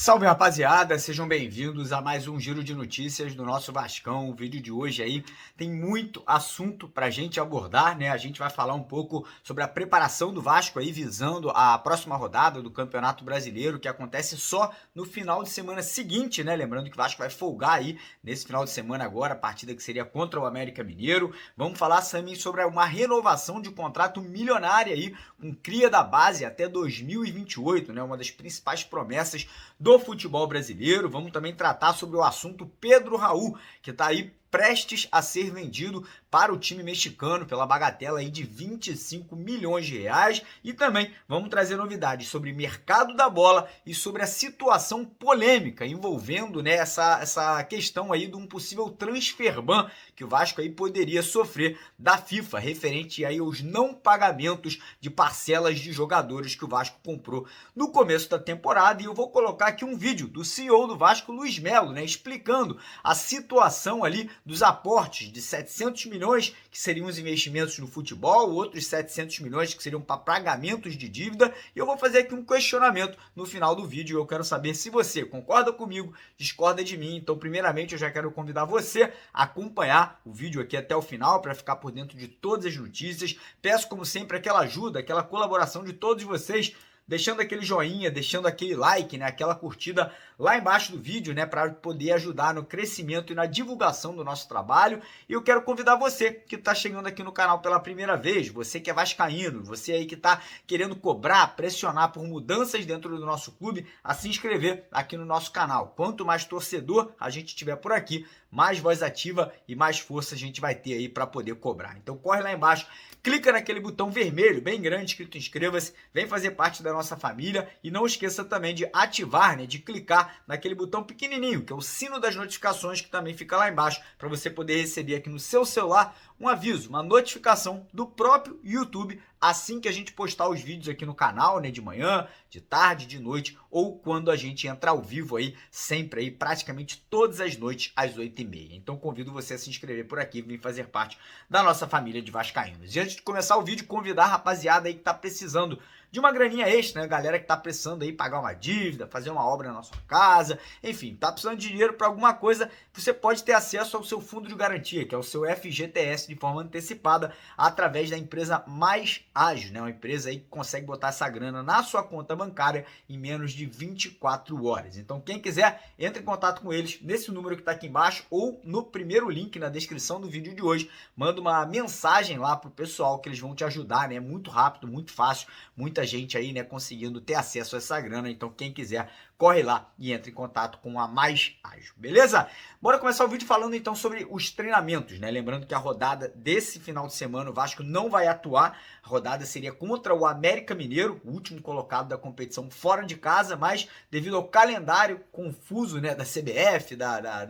Salve, rapaziada, sejam bem-vindos a mais um giro de notícias do nosso Vascão. O vídeo de hoje aí tem muito assunto pra gente abordar, né? A gente vai falar um pouco sobre a preparação do Vasco aí visando a próxima rodada do Campeonato Brasileiro, que acontece só no final de semana seguinte, né? Lembrando que o Vasco vai folgar aí nesse final de semana agora, a partida que seria contra o América Mineiro. Vamos falar também sobre uma renovação de contrato milionária aí com cria da base até 2028, né? Uma das principais promessas do futebol brasileiro. Vamos também tratar sobre o assunto Pedro Raul, que está aí prestes a ser vendido para o time mexicano pela bagatela aí de 25 milhões de reais. E também vamos trazer novidades sobre mercado da bola e sobre a situação polêmica envolvendo, né, essa questão aí de um possível transfer ban que o Vasco aí poderia sofrer da FIFA, referente aí aos não pagamentos de parcelas de jogadores que o Vasco comprou no começo da temporada. E eu vou colocar aqui um vídeo do CEO do Vasco, Luiz Melo, né, explicando a situação ali dos aportes de 700 milhões, que seriam os investimentos no futebol, outros 700 milhões que seriam para pagamentos de dívida. E eu vou fazer aqui um questionamento no final do vídeo. Eu quero saber se você concorda comigo, discorda de mim. Então, primeiramente, eu já quero convidar você a acompanhar o vídeo aqui até o final para ficar por dentro de todas as notícias. Peço, como sempre, aquela ajuda, aquela colaboração de todos vocês, deixando aquele joinha, deixando aquele like, né, aquela curtida lá embaixo do vídeo, né, para poder ajudar no crescimento e na divulgação do nosso trabalho. E eu quero convidar você que está chegando aqui no canal pela primeira vez, você que é vascaíno, você aí que está querendo cobrar, pressionar por mudanças dentro do nosso clube, a se inscrever aqui no nosso canal. Quanto mais torcedor a gente tiver por aqui, mais voz ativa e mais força a gente vai ter aí para poder cobrar. Então corre lá embaixo, clica naquele botão vermelho bem grande escrito inscreva-se, vem fazer parte da nossa família e não esqueça também de ativar, né, de clicar naquele botão pequenininho, que é o sino das notificações, que também fica lá embaixo, para você poder receber aqui no seu celular um aviso, uma notificação do próprio YouTube assim que a gente postar os vídeos aqui no canal, né, de manhã, de tarde, de noite, ou quando a gente entra ao vivo aí, sempre aí, praticamente todas as noites, às 8h30. Então convido você a se inscrever por aqui e vir fazer parte da nossa família de vascaínos. E antes de começar o vídeo, convidar a rapaziada aí que tá precisando de uma graninha extra, né? Galera que tá precisando aí pagar uma dívida, fazer uma obra na sua casa, enfim, tá precisando de dinheiro para alguma coisa, você pode ter acesso ao seu fundo de garantia, que é o seu FGTS, de forma antecipada, através da empresa Mais Ágil, né? Uma empresa aí que consegue botar essa grana na sua conta bancária em menos de 24 horas. Então, quem quiser, entre em contato com eles nesse número que tá aqui embaixo ou no primeiro link na descrição do vídeo de hoje. Manda uma mensagem lá pro pessoal que eles vão te ajudar, né? Muito rápido, muito fácil, muita gente aí, né, conseguindo ter acesso a essa grana. Então, quem quiser, corre lá e entre em contato com a Mais Ágil, beleza? Bora começar o vídeo falando então sobre os treinamentos, né? Lembrando que a rodada desse final de semana o Vasco não vai atuar. A rodada seria contra o América Mineiro, o último colocado da competição fora de casa, mas devido ao calendário confuso, né, da CBF,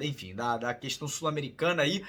enfim, da questão sul-americana aí,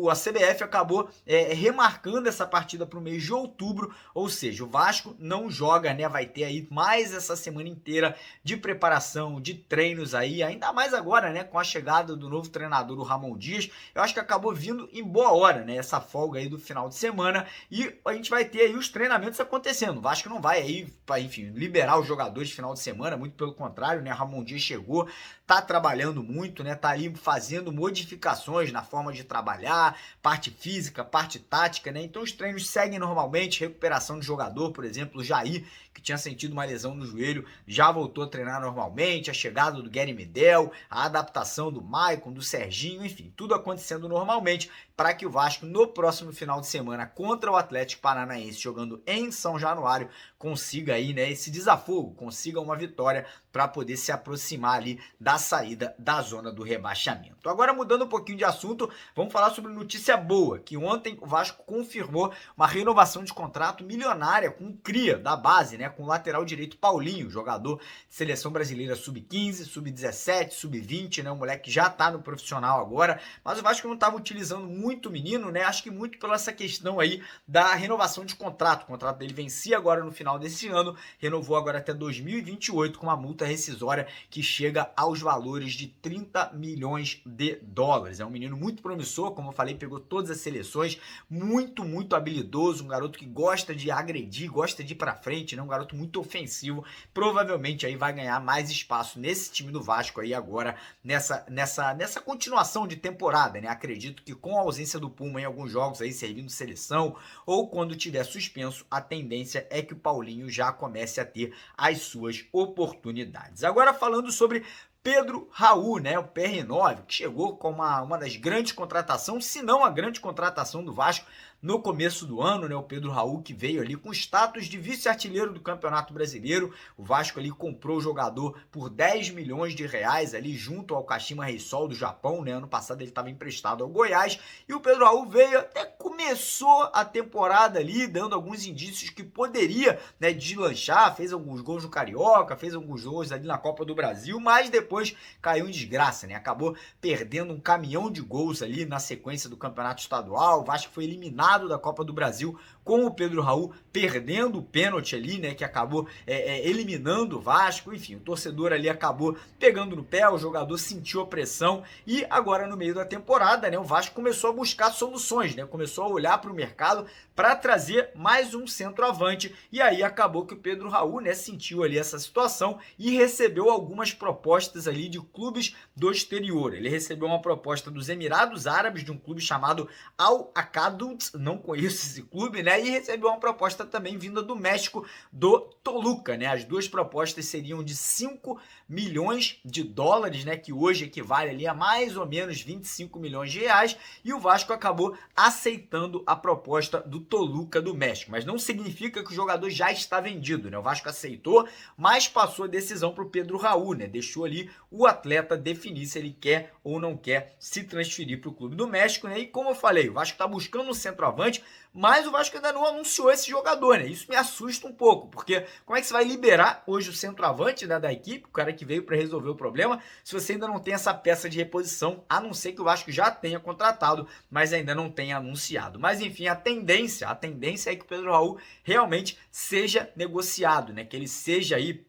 a CBF acabou remarcando essa partida para o mês de outubro, ou seja, o Vasco não joga, né? Vai ter aí mais essa semana inteira de preparação, de treinos aí, ainda mais agora, né, com a chegada do novo treinador, o Ramon Dias. Eu acho que acabou vindo em boa hora, né, essa folga aí do final de semana, e a gente vai ter aí os treinamentos acontecendo. O Vasco não vai aí, enfim, liberar os jogadores de final de semana, muito pelo contrário, né, Ramon Dias chegou, tá trabalhando muito, né, tá ali fazendo modificações na forma de trabalhar, parte física, parte tática, né, então os treinos seguem normalmente, recuperação de jogador, por exemplo, o Jair, que tinha sentido uma lesão no joelho, já voltou a treinar normalmente, a chegada do Gary Medel, a adaptação do Maicon, do Serginho, enfim, tudo acontecendo normalmente para que o Vasco no próximo final de semana contra o Atlético Paranaense, jogando em São Januário, consiga aí, né, esse desafogo, consiga uma vitória para poder se aproximar ali da saída da zona do rebaixamento. Agora, mudando um pouquinho de assunto, vamos falar sobre notícia boa, que ontem o Vasco confirmou uma renovação de contrato milionária com o cria da base, né, com o lateral direito Paulinho, jogador de seleção brasileira sub-15, sub-17, sub-20, né, o moleque já tá no profissional agora, mas o Vasco não estava utilizando muito o menino, né, acho que muito pela essa questão aí da renovação de contrato. O contrato dele vencia agora no final desse ano, renovou agora até 2028 com uma multa rescisória que chega aos valores de 30 milhões de dólares. É um menino muito promissor, como eu falei, pegou todas as seleções, muito habilidoso, um garoto que gosta de agredir, gosta de ir pra frente, né? Um garoto muito ofensivo, provavelmente aí vai ganhar mais espaço nesse time do Vasco aí agora, nessa continuação de temporada, né? Acredito que com a ausência do Puma em alguns jogos aí, servindo seleção, ou quando tiver suspenso, a tendência é que o Paulinho já comece a ter as suas oportunidades. Agora falando sobre Pedro Raul, né, o PR9, que chegou com uma das grandes contratações, se não a grande contratação do Vasco no começo do ano, né, o Pedro Raul, que veio ali com status de vice-artilheiro do Campeonato Brasileiro. O Vasco ali comprou o jogador por 10 milhões de reais ali junto ao Kashima Reysol do Japão, né? Ano passado ele estava emprestado ao Goiás e o Pedro Raul veio, até começou a temporada ali dando alguns indícios que poderia, né, deslanchar, fez alguns gols no Carioca, fez alguns gols ali na Copa do Brasil, mas depois caiu em desgraça, né? Acabou perdendo um caminhão de gols ali na sequência do Campeonato Estadual. O Vasco foi eliminado da Copa do Brasil com o Pedro Raul perdendo o pênalti ali, né, que acabou eliminando o Vasco. Enfim, o torcedor ali acabou pegando no pé, o jogador sentiu a pressão e agora no meio da temporada, né, o Vasco começou a buscar soluções, né, começou a olhar para o mercado para trazer mais um centroavante e aí acabou que o Pedro Raul, né, sentiu ali essa situação e recebeu algumas propostas ali de clubes do exterior. Ele recebeu uma proposta dos Emirados Árabes, de um clube chamado Al Akadut, não conheço esse clube, né? E recebeu uma proposta também vinda do México, do Toluca, né? As duas propostas seriam de 5 milhões de dólares, né? Que hoje equivale ali a mais ou menos 25 milhões de reais. E o Vasco acabou aceitando a proposta do Toluca do México. Mas não significa que o jogador já está vendido, né? O Vasco aceitou, mas passou a decisão para o Pedro Raul, né? Deixou ali o atleta definir se ele quer ou não quer se transferir para o clube do México, né? E como eu falei, o Vasco está buscando um centroavante, mas o Vasco ainda não anunciou esse jogador, né? Isso me assusta um pouco, porque como é que você vai liberar hoje o centroavante, né, da equipe, o cara que veio para resolver o problema, se você ainda não tem essa peça de reposição, a não ser que o Vasco já tenha contratado, mas ainda não tenha anunciado. Mas enfim, a tendência é que o Pedro Raul realmente seja negociado, né? Que ele seja aí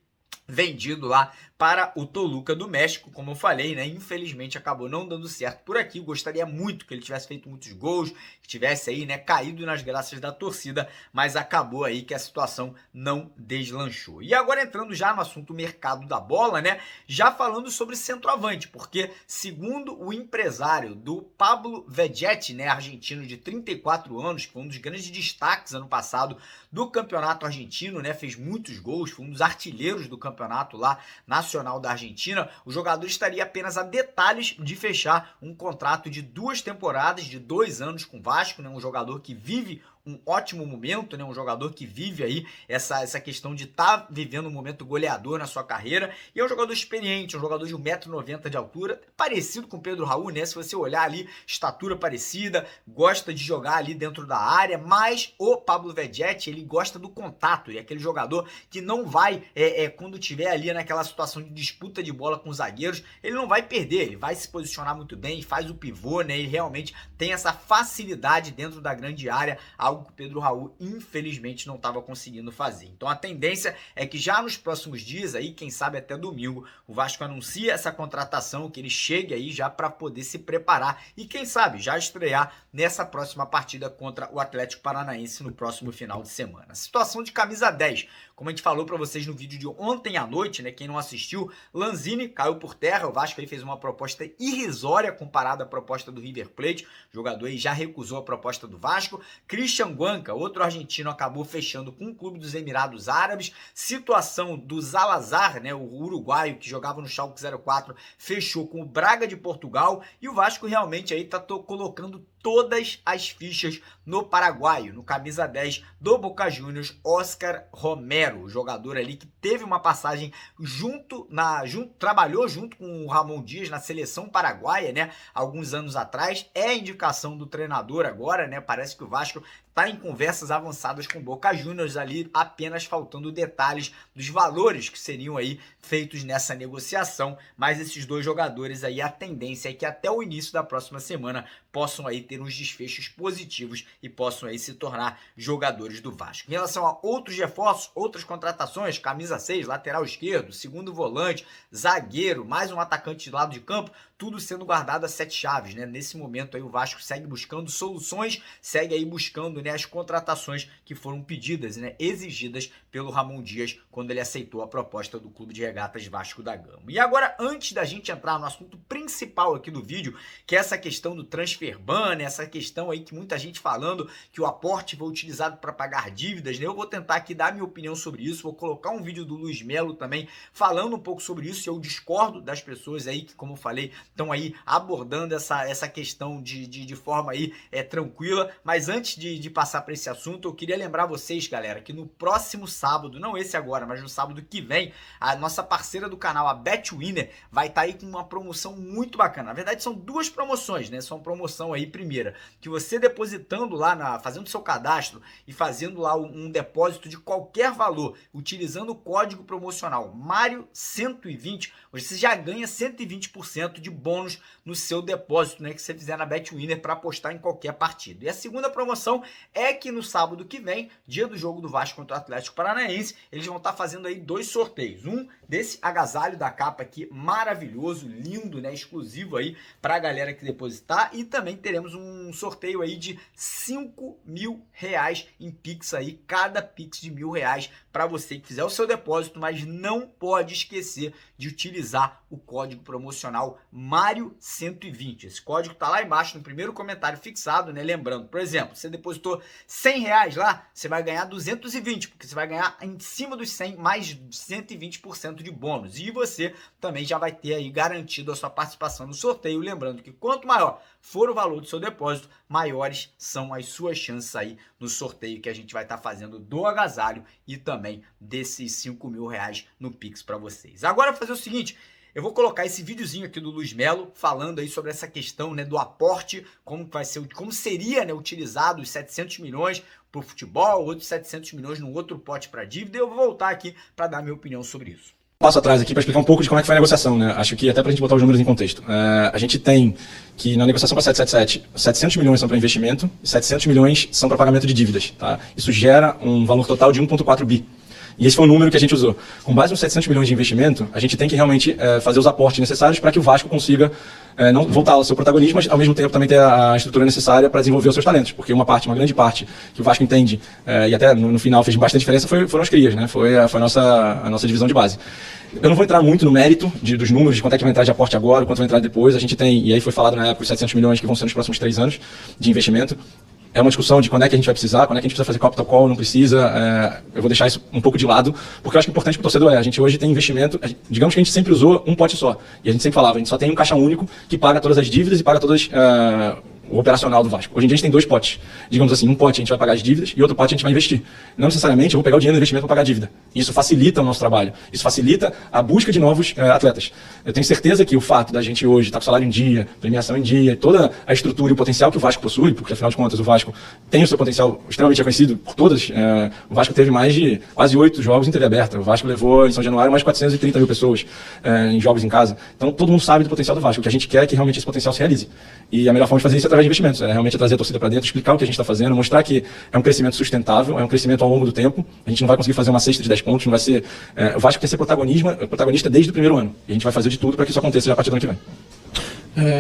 vendido lá para o Toluca do México, como eu falei, né? Infelizmente acabou não dando certo por aqui. Gostaria muito que ele tivesse feito muitos gols, que tivesse aí, né, caído nas graças da torcida, mas acabou aí que a situação não deslanchou. E agora entrando já no assunto mercado da bola, né? Já falando sobre centroavante, porque segundo o empresário do Pablo Vegetti, né, argentino de 34 anos, que foi um dos grandes destaques ano passado do campeonato argentino, né? Fez muitos gols, foi um dos artilheiros do campeonato lá nacional da Argentina. O jogador estaria apenas a detalhes de fechar um contrato de 2 temporadas, de 2 anos com o Vasco, né? Um jogador que vive um ótimo momento, né? Um jogador que vive aí essa questão de estar vivendo um momento goleador na sua carreira, e é um jogador experiente, um jogador de 1,90 m de altura, parecido com o Pedro Raul, né? Se você olhar ali, estatura parecida, gosta de jogar ali dentro da área, mas o Pablo Vegetti, ele gosta do contato, ele é aquele jogador que não vai, quando tiver ali naquela situação de disputa de bola com os zagueiros, ele não vai perder, ele vai se posicionar muito bem, faz o pivô, né? Ele realmente tem essa facilidade dentro da grande área, algo que o Pedro Raul infelizmente não estava conseguindo fazer. Então a tendência é que já nos próximos dias, aí, quem sabe até domingo, o Vasco anuncia essa contratação, que ele chegue aí já para poder se preparar e quem sabe já estrear nessa próxima partida contra o Atlético Paranaense no próximo final de semana. Situação de camisa 10, como a gente falou para vocês no vídeo de ontem à noite, né? Quem não assistiu, Lanzini caiu por terra, o Vasco aí fez uma proposta irrisória comparada à proposta do River Plate, o jogador aí já recusou a proposta do Vasco. Christian Guanca, outro argentino, acabou fechando com o clube dos Emirados Árabes. Situação do Zalazar, né, o uruguaio que jogava no Schalke 04, fechou com o Braga de Portugal, e o Vasco realmente aí tá colocando todas as fichas no paraguaio, no camisa 10 do Boca Juniors, Oscar Romero, o jogador ali que teve uma passagem trabalhou junto com o Ramon Dias na seleção paraguaia, né, alguns anos atrás, é a indicação do treinador agora, né, parece que o Vasco está em conversas avançadas com o Boca Juniors ali, apenas faltando detalhes dos valores que seriam aí feitos nessa negociação, mas esses dois jogadores aí, a tendência é que até o início da próxima semana possam aí ter uns desfechos positivos e possam aí se tornar jogadores do Vasco. Em relação a outros reforços, outras contratações, camisa 6, lateral esquerdo, segundo volante, zagueiro, mais um atacante de lado de campo, tudo sendo guardado a 7 chaves, né? Nesse momento aí o Vasco segue buscando soluções, segue aí buscando, né, as contratações que foram pedidas, né, exigidas pelo Ramon Dias quando ele aceitou a proposta do Clube de Regatas Vasco da Gama. E agora, antes da gente entrar no assunto principal aqui do vídeo, que é essa questão do transfer ban, né, essa questão aí que muita gente falando que o aporte foi utilizado para pagar dívidas, né? Eu vou tentar aqui dar minha opinião sobre isso, vou colocar um vídeo do Luiz Melo também falando um pouco sobre isso. Eu discordo das pessoas aí que, como eu falei, estão aí abordando essa questão de forma aí tranquila. Mas antes de passar para esse assunto, eu queria lembrar vocês, galera, que no próximo sábado, não esse agora, mas no sábado que vem, a nossa parceira do canal, a Betwinner, vai estar aí com uma promoção muito bacana. Na verdade, são duas promoções, né? São promoção aí, primeira, que você depositando lá, fazendo seu cadastro e fazendo lá um depósito de qualquer valor, utilizando o código promocional Mário120, você já ganha 120% de bônus no seu depósito, né, que você fizer na Betwinner para apostar em qualquer partida. E a segunda promoção é que no sábado que vem, dia do jogo do Vasco contra o Atlético Paranaense, eles vão estar fazendo aí 2 sorteios. Um desse agasalho da capa aqui, maravilhoso, lindo, né, exclusivo aí para a galera que depositar, e também teremos um sorteio aí de R$5.000 em Pix aí, cada Pix de R$1.000 para você que fizer o seu depósito, mas não pode esquecer de utilizar o código promocional Mário120. Esse código tá lá embaixo no primeiro comentário fixado, né? Lembrando, por exemplo, você depositou R$100 lá, você vai ganhar 220, porque você vai ganhar em cima dos 100 mais 120% de bônus. E você também já vai ter aí garantido a sua participação no sorteio. Lembrando que quanto maior for o valor do seu depósito, maiores são as suas chances aí no sorteio que a gente vai estar fazendo do agasalho e também desses R$5.000 no Pix para vocês. Agora fazer o seguinte, eu vou colocar esse videozinho aqui do Luiz Melo falando aí sobre essa questão, né, do aporte, como vai ser, como seria, né, utilizado os 700 milhões para o futebol, outros 700 milhões no outro pote para dívida, e eu vou voltar aqui para dar minha opinião sobre isso. Passo atrás aqui para explicar um pouco de como é que foi a negociação, né? Acho que até para a gente botar os números em contexto. A gente tem que na negociação para 777, 700 milhões são para investimento e 700 milhões são para pagamento de dívidas, tá? Isso gera um valor total de 1,4 bi. E esse foi o número que a gente usou. Com base nos 700 milhões de investimento, a gente tem que realmente fazer os aportes necessários para que o Vasco consiga não voltar ao seu protagonismo, mas ao mesmo tempo também ter a estrutura necessária para desenvolver os seus talentos. Porque uma grande parte que o Vasco entende, e até no final fez bastante diferença, foram as crias, né? Foi a nossa divisão de base. Eu não vou entrar muito no mérito dos números, de quanto é que vai entrar de aporte agora, quanto vai entrar depois. A gente tem, e aí foi falado na época, os 700 milhões que vão ser nos próximos 3 anos de investimento. É uma discussão de quando é que a gente vai precisar, quando é que a gente precisa fazer capital call, não precisa. Eu vou deixar isso um pouco de lado, porque eu acho que o importante para o torcedor a gente hoje tem investimento, digamos que a gente sempre usou um pote só. E a gente sempre falava, a gente só tem um caixa único que paga todas as dívidas e paga todas o operacional do Vasco. Hoje em dia a gente tem 2 potes. Digamos assim, um pote a gente vai pagar as dívidas e outro pote a gente vai investir. Não necessariamente eu vou pegar o dinheiro do investimento para pagar a dívida. Isso facilita o nosso trabalho. Isso facilita a busca de novos atletas. Eu tenho certeza que o fato da gente hoje estar com salário em dia, premiação em dia, toda a estrutura e o potencial que o Vasco possui, porque afinal de contas o Vasco tem o seu potencial extremamente reconhecido por todas. O Vasco teve mais de quase 8 jogos em TV aberta. O Vasco levou em São Januário mais de 430 mil pessoas em jogos em casa. Então todo mundo sabe do potencial do Vasco. O que a gente quer é que realmente esse potencial se realize. E a melhor forma de fazer isso é através de investimentos. É realmente trazer a torcida para dentro, explicar o que a gente está fazendo, mostrar que é um crescimento sustentável, é um crescimento ao longo do tempo. A gente não vai conseguir fazer uma cesta de 10 pontos, não vai ser... o Vasco tem que ser protagonista desde o primeiro ano. E a gente vai fazer de tudo para que isso aconteça já a partir do ano que vem.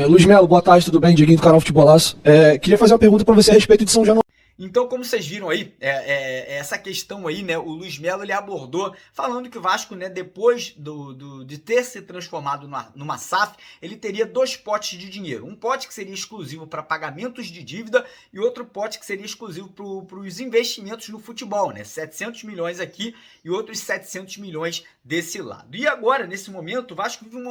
Luiz Melo, boa tarde, tudo bem? Dieguinho do canal Futebolaço. Queria fazer uma pergunta para você a respeito de São Januário. Então, como vocês viram aí, essa questão aí, né, o Luiz Melo ele abordou falando que o Vasco, né, depois de ter se transformado numa SAF, ele teria 2 potes de dinheiro. Um pote que seria exclusivo para pagamentos de dívida e outro pote que seria exclusivo para os investimentos no futebol, né, 700 milhões aqui e outros 700 milhões desse lado. E agora, nesse momento, o Vasco vive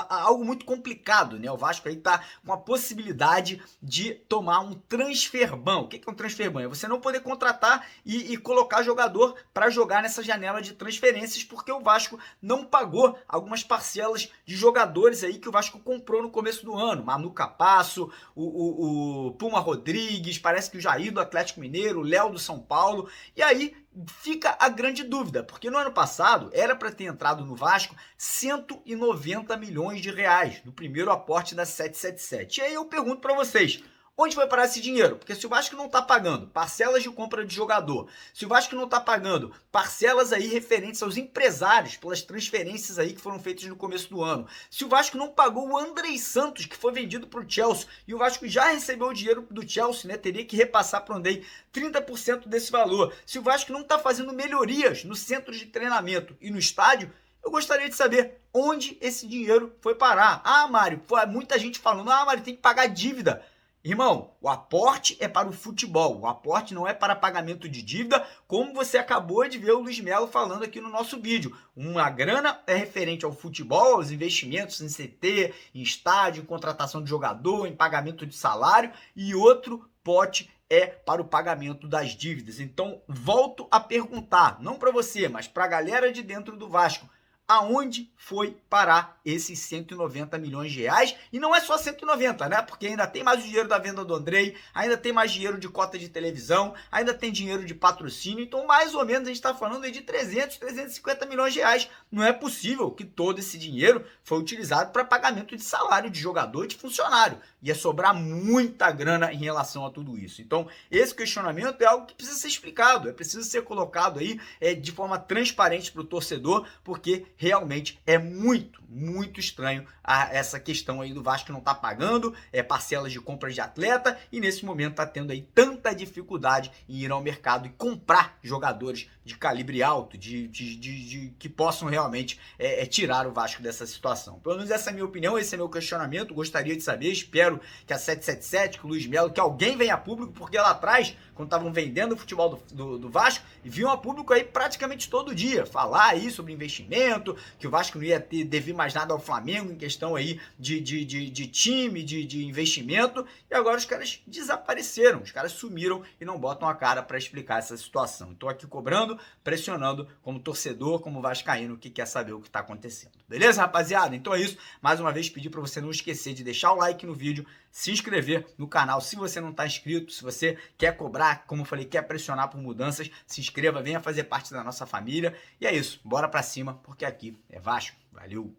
algo muito complicado, né, o Vasco aí tá com a possibilidade de tomar um transfer ban. O que é um transfer transfer ban? É você não poder contratar e colocar jogador para jogar nessa janela de transferências, porque o Vasco não pagou algumas parcelas de jogadores aí que o Vasco comprou no começo do ano. Manu Capasso, o Puma Rodrigues, parece que o Jair do Atlético Mineiro, o Léo do São Paulo. E aí fica a grande dúvida, porque no ano passado era para ter entrado no Vasco 190 milhões de reais do primeiro aporte da 777. E aí eu pergunto para vocês, onde vai parar esse dinheiro? Porque se o Vasco não está pagando parcelas de compra de jogador, se o Vasco não está pagando parcelas aí referentes aos empresários pelas transferências aí que foram feitas no começo do ano, se o Vasco não pagou o Andrei Santos, que foi vendido para o Chelsea, e o Vasco já recebeu o dinheiro do Chelsea, né? Teria que repassar para o Andrei 30% desse valor. Se o Vasco não está fazendo melhorias no centro de treinamento e no estádio, eu gostaria de saber onde esse dinheiro foi parar. Ah, Mário, foi muita gente falando, Mário, tem que pagar dívida. Irmão, o aporte é para o futebol, o aporte não é para pagamento de dívida, como você acabou de ver o Luiz Melo falando aqui no nosso vídeo. Uma grana é referente ao futebol, aos investimentos em CT, em estádio, em contratação de jogador, em pagamento de salário, e outro pote é para o pagamento das dívidas. Então, volto a perguntar, não para você, mas para a galera de dentro do Vasco, aonde foi parar esses 190 milhões de reais? E não é só 190, né? Porque ainda tem mais o dinheiro da venda do Andrei, ainda tem mais dinheiro de cota de televisão, ainda tem dinheiro de patrocínio. Então, mais ou menos, a gente está falando aí de 300, 350 milhões de reais. Não é possível que todo esse dinheiro foi utilizado para pagamento de salário de jogador e de funcionário. Ia sobrar muita grana em relação a tudo isso. Então, esse questionamento é algo que precisa ser explicado, é preciso ser colocado aí de forma transparente para o torcedor, porque realmente é muito estranho essa questão aí do Vasco não tá pagando parcelas de compras de atleta e nesse momento tá tendo aí tanta dificuldade em ir ao mercado e comprar jogadores de calibre alto, de que possam realmente tirar o Vasco dessa situação. Pelo menos essa é a minha opinião, esse é meu questionamento, gostaria de saber, espero que a 777, que o Luiz Melo, que alguém venha a público, porque lá atrás, quando estavam vendendo o futebol do Vasco, viam a público aí praticamente todo dia, falar aí sobre investimento, que o Vasco não ia dever mais nada ao Flamengo em questão aí de time, de investimento, e agora os caras desapareceram, os caras sumiram e não botam a cara para explicar essa situação. Estou aqui cobrando, pressionando como torcedor, como vascaíno que quer saber o que está acontecendo. Beleza, rapaziada? Então é isso. Mais uma vez pedir para você não esquecer de deixar o like no vídeo, se inscrever no canal se você não está inscrito, se você quer cobrar, como eu falei, quer pressionar por mudanças, se inscreva, venha fazer parte da nossa família. E é isso, bora pra cima, porque aqui é Vasco. Valeu!